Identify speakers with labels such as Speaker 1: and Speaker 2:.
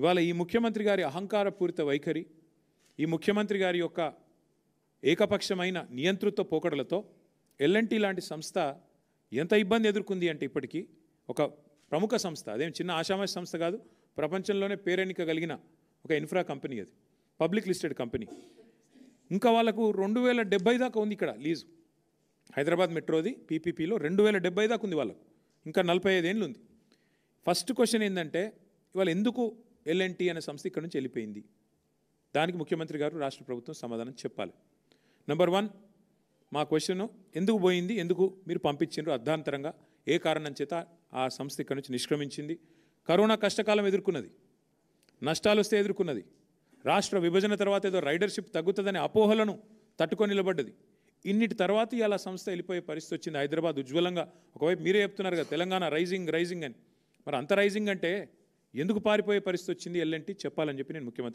Speaker 1: ఇవాళ ఈ ముఖ్యమంత్రి గారి అహంకారపూరిత వైఖరి, ఈ ముఖ్యమంత్రి గారి యొక్క ఏకపక్షమైన నియంతృత్వ పోకడలతో ఎల్ఎన్టీ లాంటి సంస్థ ఎంత ఇబ్బంది ఎదుర్కొంది అంటే ఇప్పటికీ ఒక ప్రముఖ సంస్థ, అదేం చిన్న ఆషామాషి సంస్థ కాదు, ప్రపంచంలోనే పేరెన్నిక కలిగిన ఒక ఇన్ఫ్రా కంపెనీ, అది పబ్లిక్ లిస్టెడ్ కంపెనీ. ఇంకా వాళ్ళకు 2070 దాకా ఉంది ఇక్కడ లీజు. హైదరాబాద్ మెట్రోది పీపీపీలో 2070 దాకా ఉంది వాళ్ళకు, ఇంకా 45 ఏళ్ళు ఉంది. ఫస్ట్ క్వశ్చన్ ఏంటంటే ఇవాళ ఎందుకు ఎల్ఎన్టీ అనే సంస్థ ఇక్కడ నుంచి వెళ్ళిపోయింది? దానికి ముఖ్యమంత్రి గారు, రాష్ట్ర ప్రభుత్వం సమాధానం చెప్పాలి. నెంబర్ 1, మా క్వశ్చన్ ఎందుకు పోయింది, ఎందుకు మీరు పంపించారు అర్ధాంతరంగా, ఏ కారణం చేత ఆ సంస్థ ఇక్కడ నుంచి నిష్క్రమించింది? కరోనా కష్టకాలం ఎదుర్కొన్నది, నష్టాలు వస్తే ఎదుర్కొన్నది, రాష్ట్ర విభజన తర్వాత ఏదో రైడర్షిప్ తగ్గుతుందనే అపోహలను తట్టుకొని నిలబడ్డది. ఇన్నిటి తర్వాత ఇలా సంస్థ వెళ్ళిపోయే పరిస్థితి వచ్చింది. హైదరాబాద్ ఉజ్వలంగా, ఒకవైపు మీరే చెప్తున్నారు కదా తెలంగాణ రైజింగ్ అని, మరి అంత రైజింగ్ అంటే ఎందుకు పారిపోయే పరిస్థితి వచ్చింది ఎల్ఎన్టీ చెప్పాలని చెప్పి నేను ముఖ్యమంత్రి